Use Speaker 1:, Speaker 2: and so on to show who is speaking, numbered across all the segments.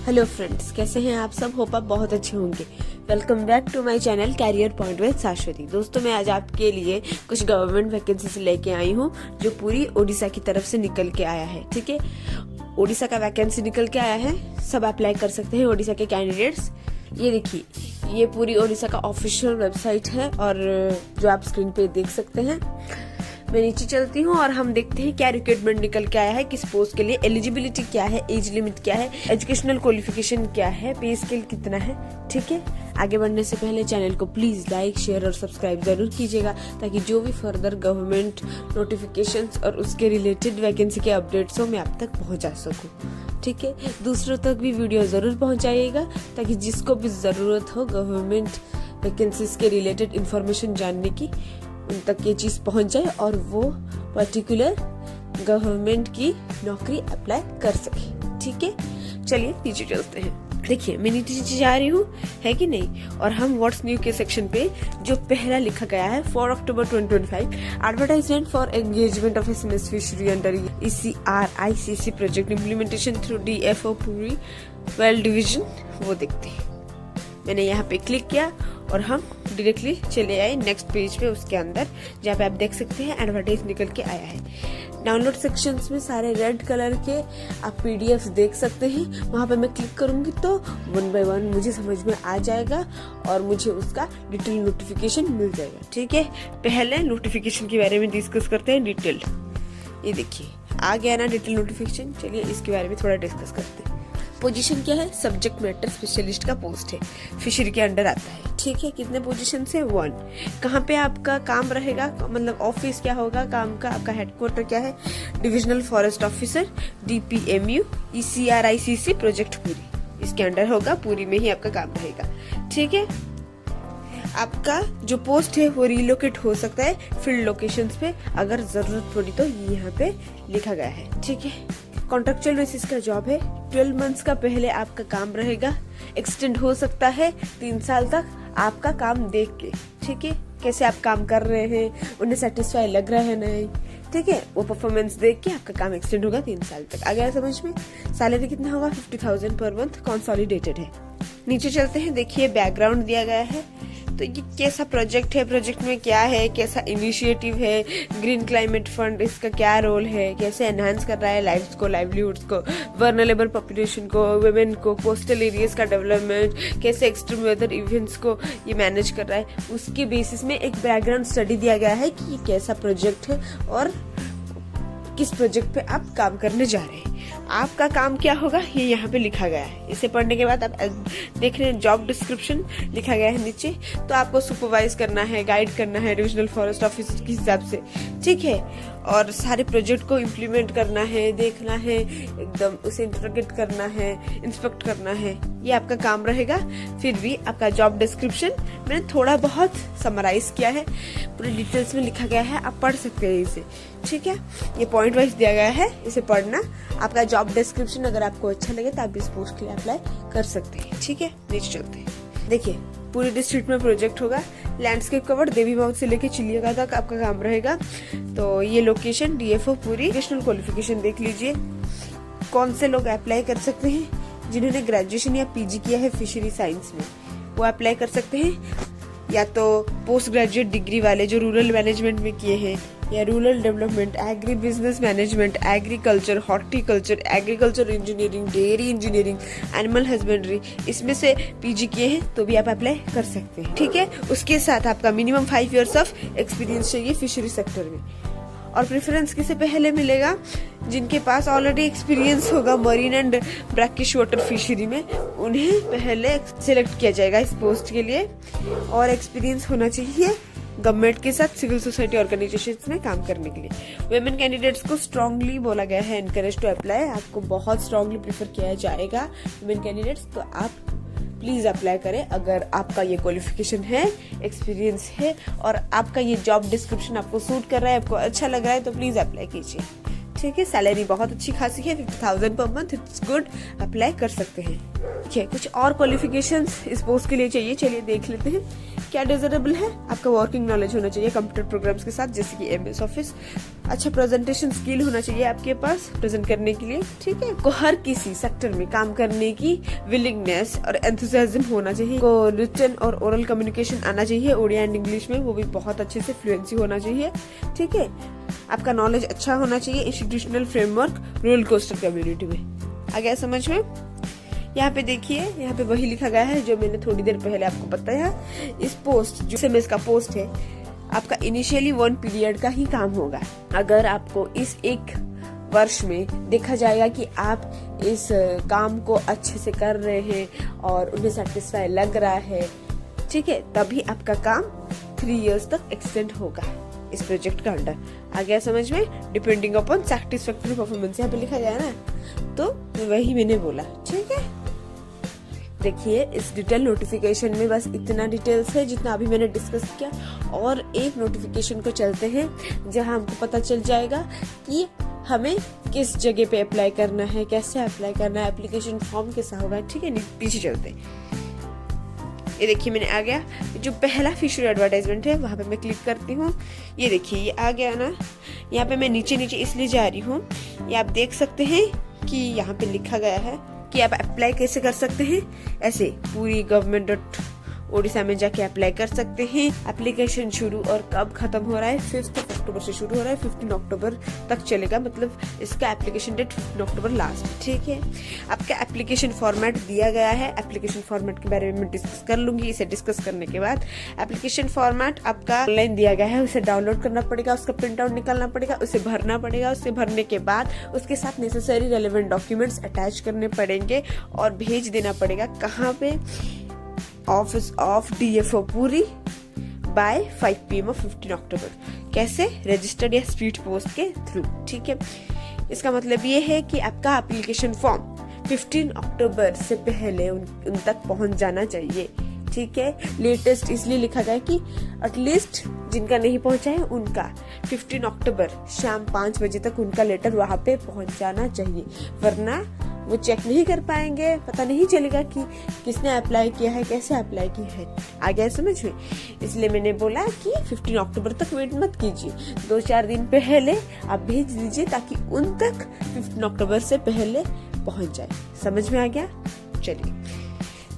Speaker 1: Hello friends, कैसे हैं आप सब? होप आप बहुत अच्छे होंगे। Welcome back to my channel Career Point with Shashwati. दोस्तों, मैं आज आपके लिए कुछ गवर्नमेंट वैकेंसीज लेके आई हूँ जो पूरी ओडिशा की तरफ से निकल के आया है। ठीक है, ओडिशा का वैकेंसी निकल के आया है, सब अप्लाई कर सकते हैं ओडिशा के कैंडिडेट्स। ये देखिए, ये पूरी ओडिशा का ऑफिशियल वेबसाइट है और जो आप स्क्रीन पे देख सकते हैं। मैं नीचे चलती हूँ और हम देखते हैं क्या रिक्रूटमेंट निकल के आया है, किस पोस्ट के लिए, एलिजिबिलिटी क्या है, एज लिमिट क्या है, एजुकेशनल क्वालिफिकेशन क्या है, पे स्केल कितना है। ठीक है, आगे बढ़ने से पहले चैनल को प्लीज लाइक, शेयर और सब्सक्राइब जरूर कीजिएगा ताकि जो भी फर्दर गवर्नमेंट नोटिफिकेशंस और उसके रिलेटेड वैकेंसी के अपडेट्स हो मैं आप तक पहुंचा सकूं। ठीक है, दूसरों तक भी वीडियो जरूर पहुंचाइएगा ताकि जिसको भी जरूरत हो गवर्नमेंट वैकेंसीज के रिलेटेड इंफॉर्मेशन जानने की, उन तक ये चीज पहुंच जाए और वो पर्टिकुलर गवर्नमेंट की नौकरी अप्लाई कर सके। ठीक है, चलिए नीचे चलते हैं। देखिए, मैं नीचे जा रही हूँ, है कि नहीं। और हम व्हाट्स न्यू के सेक्शन पे जो पहला लिखा गया है 4 अक्टूबर 2025, advertisement for engagement of SMS fishery under ECRICC project implementation through DFO पूरी वर्ल्ड डिवीजन, वो देखते हैं। मैंने यहाँ पे क्लिक किया और हम डायरेक्टली चले आए नेक्स्ट पेज पे। उसके अंदर जहाँ पे आप देख सकते हैं एडवर्टाइज निकल के आया है। डाउनलोड सेक्शंस में सारे रेड कलर के आप PDF देख सकते हैं। वहाँ पे मैं क्लिक करूंगी तो 1 by 1 मुझे समझ में आ जाएगा और मुझे उसका डिटेल नोटिफिकेशन मिल जाएगा। ठीक है, पहले नोटिफिकेशन के बारे में डिस्कस करते हैं डिटेल। ये देखिए, आ गया ना डिटेल नोटिफिकेशन। चलिए इसके बारे में थोड़ा डिस्कस करते हैं। पोजीशन क्या है? सब्जेक्ट मैटर स्पेशलिस्ट का पोस्ट है, फिशरी के अंडर आता है। ठीक है, कितने पोजीशन से? 1। कहाँ पे आपका काम रहेगा, मतलब ऑफिस क्या होगा काम का, आपका हेडक्वार्टर क्या है? Divisional forest officer DPMU ECRICC project पूरी, इसके अंडर होगा। पूरी में ही आपका काम रहेगा। ठीक है, आपका जो पोस्ट है वो रिलोकेट हो सकता है फील्ड लोकेशंस पे, अगर जरूरत पड़ी तो यहाँ पे लिखा गया है। ठीक है, कॉन्ट्रेक्चुअल बेसिस का जॉब है। 12 मंथ्स का पहले आपका काम रहेगा, एक्सटेंड हो सकता है 3 साल तक आपका काम देख के। ठीक है, कैसे आप काम कर रहे हैं, उन्हें सेटिस्फाई लग रहा है नहीं, ठीक है, वो परफॉर्मेंस देख के आपका काम एक्सटेंड होगा 3 साल तक। आ गया समझ में? सैलरी कितना होगा? 50,000 पर मंथ, कंसोलिडेटेड है। नीचे चलते हैं, देखिए बैकग्राउंड दिया गया है। तो ये कैसा प्रोजेक्ट है, प्रोजेक्ट में क्या है, कैसा इनिशिएटिव है, ग्रीन क्लाइमेट फंड इसका क्या रोल है, कैसे एनहांस कर रहा है लाइव्स को, लाइवलीहुड्स को, वर्नरेबल पॉपुलेशन को, वुमेन को, कोस्टल एरियाज का डेवलपमेंट, कैसे एक्सट्रीम वेदर इवेंट्स को ये मैनेज कर रहा है, उसके बेसिस में एक बैकग्राउंड स्टडी दिया गया है कि ये कैसा प्रोजेक्ट है और किस प्रोजेक्ट पे आप काम करने जा रहे हैं। आपका काम क्या होगा ये यहाँ पे लिखा गया है। इसे पढ़ने के बाद आप देख रहे हैं जॉब डिस्क्रिप्शन लिखा गया है नीचे। तो आपको सुपरवाइज करना है, गाइड करना है डिविजनल फॉरेस्ट ऑफिसर के हिसाब से। ठीक है, और सारे प्रोजेक्ट को इम्प्लीमेंट करना है, देखना है, एकदम उसे इंटरोगेट करना है, इंस्पेक्ट करना है, ये आपका काम रहेगा। फिर भी आपका जॉब डिस्क्रिप्शन मैंने थोड़ा बहुत समराइज किया है, पूरे डिटेल्स में लिखा गया है, आप पढ़ सकते हैं इसे। ठीक है, ये पॉइंट वाइज दिया गया है, इसे पढ़ना। आपका जॉब डिस्क्रिप्शन अगर आपको अच्छा लगे तो आप इस पोस्ट के लिए अप्लाई कर सकते हैं। ठीक है, नीचे चलते हैं। देखिए, पूरे डिस्ट्रिक्ट में प्रोजेक्ट होगा। लैंडस्केप कवर देवी बाग से लेके चिलिया तक आपका काम रहेगा। तो ये लोकेशन DFO पूरी। एजुकेशनल क्वालिफिकेशन देख लीजिए, कौन से लोग अप्लाई कर सकते हैं। जिन्होंने ग्रेजुएशन या PG किया है फिशरी साइंस में, वो अप्लाई कर सकते हैं, या तो पोस्ट ग्रेजुएट डिग्री वाले जो रूरल मैनेजमेंट में किए हैं, या rural development, agri business management, agriculture, horticulture, agriculture engineering, dairy engineering, animal husbandry, इसमें से PG किए हैं तो भी आप अप्लाई कर सकते हैं। ठीक है, उसके साथ आपका मिनिमम 5 years ऑफ एक्सपीरियंस चाहिए फिशरी सेक्टर में। और प्रेफरेंस किसे पहले मिलेगा? जिनके पास ऑलरेडी एक्सपीरियंस होगा marine and brackish water fishery में, उन्हें पहले सिलेक्ट किया जाएगा इस पोस्ट के लिए। और एक्सपीरियंस होना चाहिए गवर्नमेंट के साथ सिविल सोसाइटी ऑर्गेनाइजेशंस में काम करने के लिए। वुमेन कैंडिडेट्स को स्ट्रांगली बोला गया है एनकरेज टू अप्लाई। आपको बहुत स्ट्रांगली प्रेफर किया जाएगा वुमेन कैंडिडेट्स, तो आप प्लीज अप्लाई करें अगर आपका ये क्वालिफिकेशन है, एक्सपीरियंस है और आपका ये जॉब डिस्क्रिप्शन आपको सूट कर रहा है, आपको अच्छा लग रहा है, तो प्लीज अप्लाई कीजिए। ठीक है। सैलरी बहुत अच्छी खासी है, 50,000 per month, it's good, apply कर सकते हैं। ठीक है, कुछ और क्वालिफिकेशंस इस पोस्ट के लिए चाहिए, चलिए देख लेते हैं। क्या डिजरेबल है? आपका वर्किंग नॉलेज होना चाहिए कंप्यूटर प्रोग्राम्स के साथ, जैसे कि MS ऑफिस। अच्छा प्रेजेंटेशन स्किल होना चाहिए आपके पास प्रेजेंट करने के लिए, ठीक है। को हर किसी सेक्टर में काम करने की विलिंगनेस और एंथुसियाज्म होना चाहिए। को रिटन और ओरल कम्युनिकेशन आना चाहिए, ओडिया एंड इंग्लिश में, वो भी बहुत अच्छे से फ्लुएंसी होना चाहिए, ठीक है। आपका नॉलेज अच्छा होना चाहिए institutional framework, roller coaster community में। आ गया समझ में? यहाँ पे देखिए, यहाँ पे वही लिखा गया है जो मैंने थोड़ी देर पहले आपको बताया। इस पोस्ट जो SMS का पोस्ट है, आपका इनिशियली 1 पीरियड का ही काम होगा। अगर आपको इस 1 वर्ष में देखा जाएगा कि आप इस काम को अच्छे से कर रहे हैं और उन्हें सेटिस्फाई लग रहा है, ठीक है, तभी आपका काम 3 इयर्स तक एक्सटेंड होगा इस प्रोजेक्ट का अंडर। आ गया समझ में? डिपेंडिंग अपॉन सैटिस्फैक्टरी परफॉर्मेंस यहाँ पे लिखा गया ना, तो वही मैंने बोला, ठीक है। देखिए, इस डिटेल नोटिफिकेशन में बस इतना डिटेल्स है जितना अभी मैंने डिस्कस किया, और एक नोटिफिकेशन को चलते हैं जहां हमको पता चल जाएगा कि हमें किस जगह पे अप्लाई करना है, कैसे अप्लाई करना है, एप्लीकेशन फॉर्म कैसा होगा, ठीक है। पीछे चलते हैं। ये देखिए, मैंने आ गया जो पहला फीचर एडवर्टाइजमेंट है, वहां पे मैं क्लिक करती हूँ। ये देखिए, ये आ गया ना। यहाँ पे मैं नीचे नीचे इसलिए जा रही हूँ, ये आप देख सकते हैं कि यहाँ पे लिखा गया है कि आप अप्लाई कैसे कर सकते हैं। ऐसे पूरी government.odisha में जाके अप्लाई कर सकते हैं। एप्लीकेशन शुरू और कब खत्म हो रहा है? 5 अक्टूबर से शुरू हो रहा है, 15 अक्टूबर तक चलेगा, मतलब इसका एप्लीकेशन डेट 15 अक्टूबर लास्ट, ठीक है। आपका एप्लीकेशन फॉर्मेट दिया गया है। एप्लीकेशन फॉर्मेट के बारे में मैं डिस्कस कर लूंगी। इसे डिस्कस करने के बाद, एप्लीकेशन फॉर्मेट आपका ऑनलाइन दिया गया है, उसे डाउनलोड करना पड़ेगा, उसका प्रिंट आउट निकालना पड़ेगा, उसे भरना पड़ेगा। उसे भरने के बाद उसके साथ नेसेसरी रेलेवेंट डॉक्यूमेंट्स अटैच करने पड़ेंगे और भेज देना पड़ेगा कहाँ पे? ऑफिस ऑफ DFO पूरी बाय 5 PM ऑफ 15 अक्टूबर। कैसे? रजिस्टर्ड या स्पीड पोस्ट के थ्रू, ठीक है। इसका मतलब ये है कि आपका एप्लीकेशन फॉर्म 15 अक्टूबर से पहले उन तक पहुंच जाना चाहिए, ठीक है। लेटेस्ट इसलिए लिखा गया कि एटलीस्ट जिनका नहीं पहुंचा है उनका 15 अक्टूबर शाम 5 बजे तक उनका लेटर वहां पे पहुंच जाना चाहिए, वरना वो चेक नहीं कर पाएंगे, पता नहीं चलेगा कि किसने अप्लाई किया है, कैसे अप्लाई किया है। आ गया समझ में? इसलिए मैंने बोला कि 15 अक्टूबर तक वेट मत कीजिए, 2-4 दिन पहले आप भेज दीजिए ताकि उन तक 15 अक्टूबर से पहले पहुंच जाए। समझ में आ गया? चलिए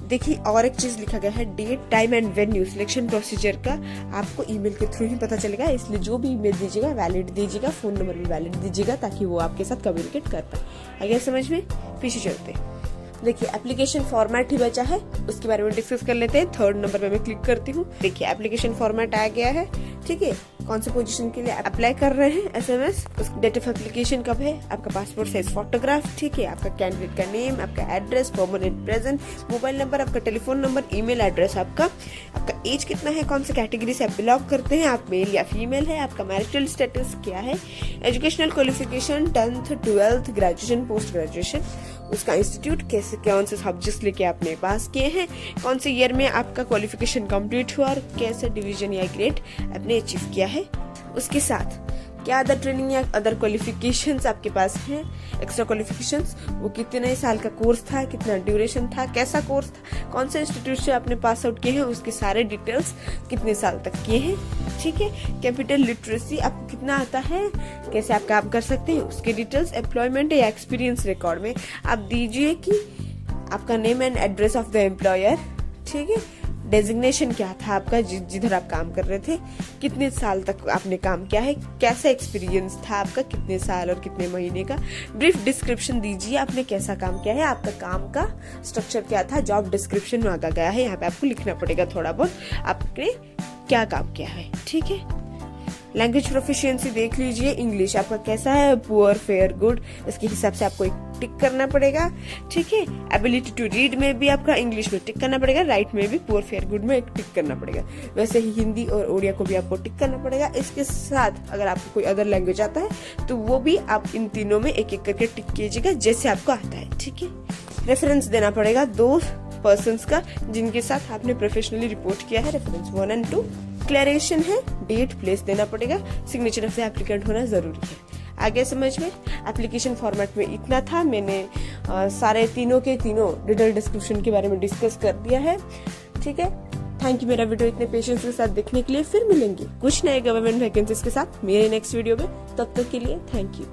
Speaker 1: देखिए, और एक चीज लिखा गया है, date, time and venue selection procedure का आपको ईमेल के थ्रू ही पता चलेगा। इसलिए जो भी ईमेल दीजिएगा वैलिड दीजिएगा, फोन नंबर भी वैलिड दीजिएगा ताकि वो आपके साथ कम्युनिकेट कर पाए। आ गया समझ में? पीछे चलते हैं। देखिए, एप्लीकेशन फॉर्मेट ही बचा है, उसके बारे में डिस्कस कर लेते हैं। 3rd नंबर पे मैं क्लिक करती हूँ। देखिए, एप्लीकेशन फॉर्मेट आ गया है, ठीक है। कौन से पोजीशन के लिए अप्लाई कर रहे हैं, SMS, डेट ऑफ एप्लीकेशन कब है, आपका पासपोर्ट साइज फोटोग्राफ, ठीक है, आपका कैंडिडेट का नेम, आपका address, permanent present, mobile number, आपका टेलीफोन नंबर, ईमेल एड्रेस, आपका एज कितना है, कौन से कैटेगरी से आप बिलोंग करते हैं, आप मेल या फीमेल है, आपका मैरिटल स्टेटस क्या है, educational qualification 10th 12th graduation, post graduation, उसका इंस्टीट्यूट, कैसे कौन से सब्जेक्ट्स लेके आपने पास किए हैं, कौन से ईयर में आपका क्वालिफिकेशन कंप्लीट हुआ और कैसे डिवीजन या ग्रेड आपने अचीव किया है। उसके साथ क्या अदर ट्रेनिंग या अदर क्वालिफिकेशंस आपके पास हैं, एक्स्ट्रा क्वालिफिकेशंस, वो कितने साल का कोर्स था, कितना ड्यूरेशन था, कैसा कोर्स था, कौन से इंस्टीट्यूट से आपने पास आउट किए हैं, उसके सारे डिटेल्स, कितने साल तक किए हैं, ठीक है। कैपिटल लिटरेसी आपको कितना आता है, कैसे आप काम कर सकते हैं, उसके डिटेल्स। एम्प्लॉयमेंट या एक्सपीरियंस रिकॉर्ड में आप दीजिए कि आपका name and address of the employer, ठीक है, डेजिग्नेशन क्या था आपका जिधर आप काम कर रहे थे, कितने साल तक आपने काम किया है, कैसा एक्सपीरियंस था आपका, कितने साल और कितने महीने का। ब्रीफ डिस्क्रिप्शन दीजिए, आपने कैसा काम किया है, आपका काम का स्ट्रक्चर क्या था, जॉब डिस्क्रिप्शन मांगा गया है, यहाँ पे आपको लिखना पड़ेगा थोड़ा बहुत आपने क्या काम किया है, ठीक है। लैंग्वेज प्रोफिशिएंसी देख लीजिए, इंग्लिश आपका कैसा है, पुअर, फेयर, गुड, इसके हिसाब से आपको एक टिक करना पड़ेगा, ठीक है। एबिलिटी टू रीड में भी आपका इंग्लिश में टिक करना पड़ेगा, राइट में भी पुअर, फेयर, गुड में एक टिक करना पड़ेगा। वैसे ही हिंदी और उड़िया को भी आपको टिक करना पड़ेगा। इसके साथ अगर आपको कोई अदर लैंग्वेज आता है तो वो भी आप इन तीनों में एक एक करके टिक कीजिएगा जैसे आपको आता है, ठीक है। रेफरेंस देना पड़ेगा 2 पर्सन्स का जिनके साथ आपने प्रोफेशनली रिपोर्ट किया है, रेफरेंस 1 और 2। डिक्लेरेशन है, डेट, प्लेस देना पड़ेगा, सिग्नेचर ऑफ द एप्लीकेंट होना जरूरी है। आगे समझ में। एप्लीकेशन फॉर्मेट में इतना था। मैंने सारे तीनों के तीनों डिटेल डिस्क्रिप्शन के बारे में डिस्कस कर दिया है। ठीक है, थैंक यू मेरा वीडियो इतने पेशेंस के साथ देखने के लिए। फिर मिलेंगे कुछ नए गवर्नमेंट वैकेंसीज के साथ मेरे नेक्स्ट वीडियो में। तब तक के लिए थैंक यू।